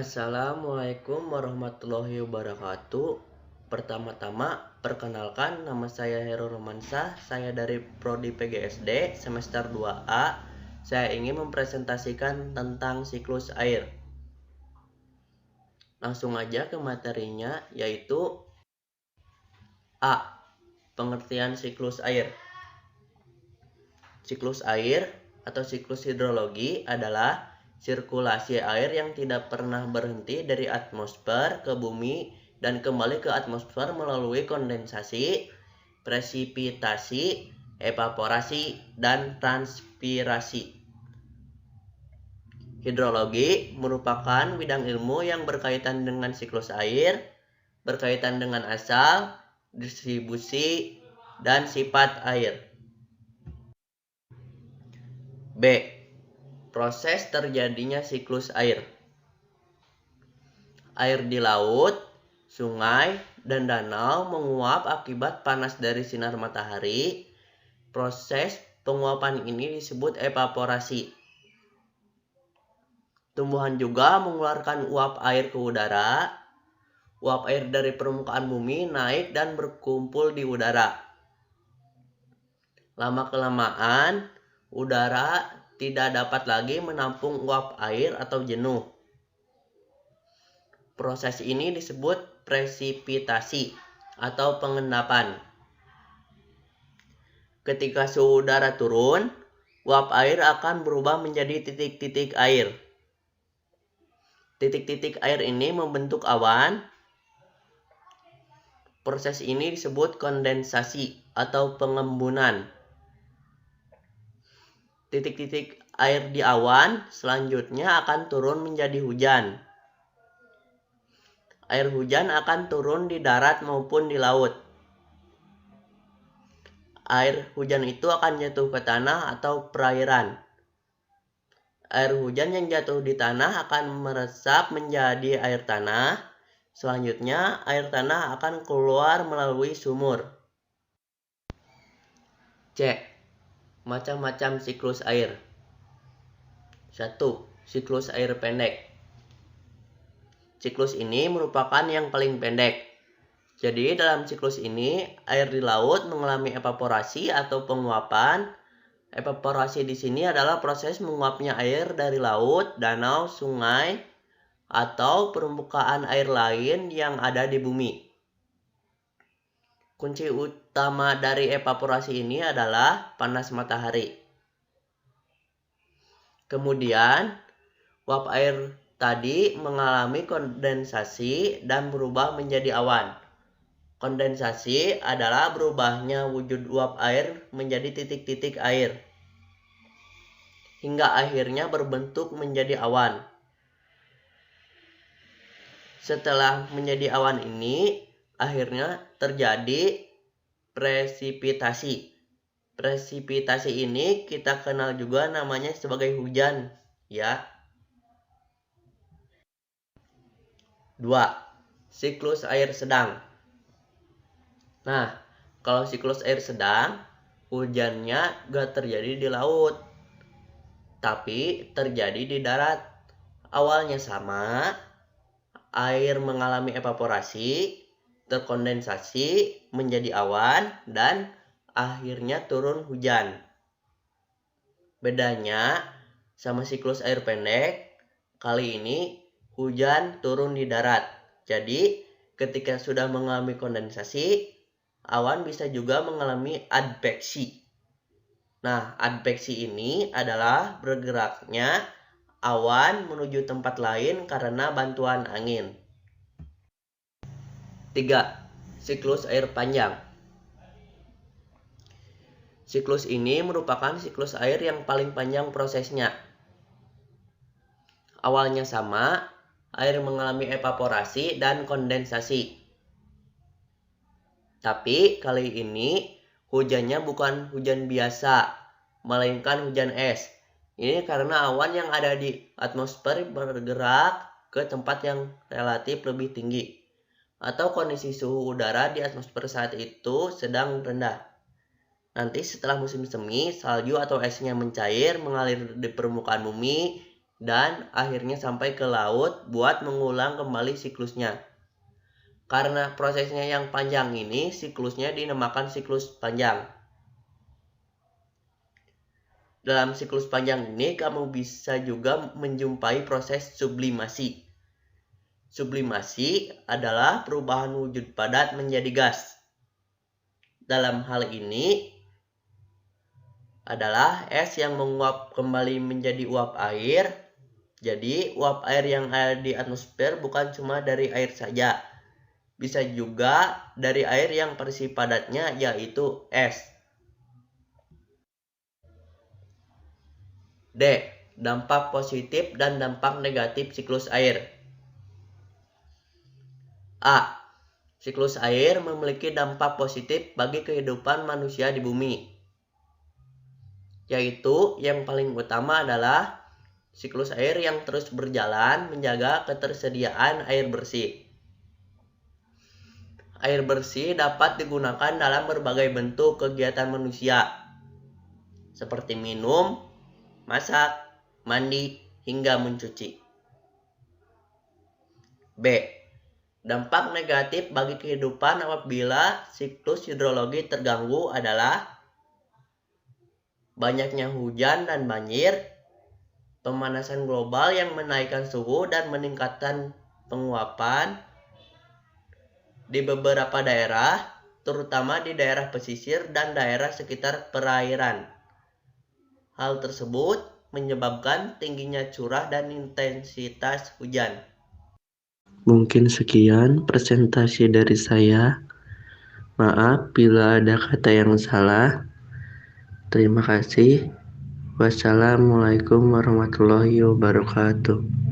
Assalamualaikum warahmatullahi wabarakatuh. Pertama-tama, perkenalkan nama saya Heru Romansyah. Saya dari Prodi PGSD semester 2A. Saya ingin mempresentasikan tentang siklus air. Langsung aja ke materinya, yaitu A. Pengertian siklus air. Siklus air atau siklus hidrologi adalah sirkulasi air yang tidak pernah berhenti dari atmosfer ke bumi dan kembali ke atmosfer melalui kondensasi, presipitasi, evaporasi, dan transpirasi. Hidrologi merupakan bidang ilmu yang berkaitan dengan siklus air, berkaitan dengan asal, distribusi, dan sifat air. B. Proses terjadinya siklus air. Air di laut, sungai, dan danau menguap akibat panas dari sinar matahari. Proses penguapan ini disebut evaporasi. Tumbuhan juga mengeluarkan uap air ke udara. Uap air dari permukaan bumi naik dan berkumpul di udara. Lama-kelamaan, udara tidak dapat lagi menampung uap air atau jenuh. Proses ini disebut presipitasi atau pengendapan. Ketika suhu udara turun, uap air akan berubah menjadi titik-titik air. Titik-titik air ini membentuk awan. Proses ini disebut kondensasi atau pengembunan. Titik-titik air di awan selanjutnya akan turun menjadi hujan. Air hujan akan turun di darat maupun di laut. Air hujan itu akan jatuh ke tanah atau perairan. Air hujan yang jatuh di tanah akan meresap menjadi air tanah. Selanjutnya, air tanah akan keluar melalui sumur. C. Macam-macam siklus air. 1. Siklus air pendek. Siklus ini merupakan yang paling pendek. Jadi dalam siklus ini, air di laut mengalami evaporasi atau penguapan. Evaporasi di sini adalah proses menguapnya air dari laut, danau, sungai, atau permukaan air lain yang ada di bumi. Kunci utama dari evaporasi ini adalah panas matahari. Kemudian, uap air tadi mengalami kondensasi dan berubah menjadi awan. Kondensasi adalah berubahnya wujud uap air menjadi titik-titik air, hingga akhirnya berbentuk menjadi awan. Setelah menjadi awan ini, akhirnya terjadi presipitasi. Presipitasi ini kita kenal juga namanya sebagai hujan, ya. 2. Siklus air sedang. Nah, kalau siklus air sedang, hujannya gak terjadi di laut, tapi terjadi di darat. Awalnya sama, air mengalami evaporasi, terkondensasi menjadi awan, dan akhirnya turun hujan. Bedanya sama siklus air pendek, kali ini hujan turun di darat. Jadi ketika sudah mengalami kondensasi, awan bisa juga mengalami adveksi. Nah, adveksi ini adalah bergeraknya awan menuju tempat lain karena bantuan angin. 3. Siklus air panjang. Siklus ini merupakan siklus air yang paling panjang prosesnya. Awalnya sama, air mengalami evaporasi dan kondensasi. Tapi kali ini hujannya bukan hujan biasa, melainkan hujan es. Ini karena awan yang ada di atmosfer bergerak ke tempat yang relatif lebih tinggi, atau kondisi suhu udara di atmosfer saat itu sedang rendah. Nanti setelah musim semi, salju atau esnya mencair mengalir di permukaan bumi, dan akhirnya sampai ke laut buat mengulang kembali siklusnya. Karena prosesnya yang panjang ini, siklusnya dinamakan siklus panjang. Dalam siklus panjang ini, kamu bisa juga menjumpai proses sublimasi. Sublimasi adalah perubahan wujud padat menjadi gas. Dalam hal ini adalah es yang menguap kembali menjadi uap air. Jadi, uap air yang ada di atmosfer bukan cuma dari air saja. Bisa juga dari air yang versi padatnya yaitu es. D. Dampak positif dan dampak negatif siklus air. A. Siklus air memiliki dampak positif bagi kehidupan manusia di bumi. Yaitu yang paling utama adalah siklus air yang terus berjalan menjaga ketersediaan air bersih. Air bersih dapat digunakan dalam berbagai bentuk kegiatan manusia, seperti minum, masak, mandi, hingga mencuci. B. Dampak negatif bagi kehidupan apabila siklus hidrologi terganggu adalah banyaknya hujan dan banjir, pemanasan global yang menaikkan suhu dan meningkatkan penguapan di beberapa daerah, terutama di daerah pesisir dan daerah sekitar perairan. Hal tersebut menyebabkan tingginya curah dan intensitas hujan. Mungkin sekian presentasi dari saya. Maaf bila ada kata yang salah. Terima kasih. Wassalamualaikum warahmatullahi wabarakatuh.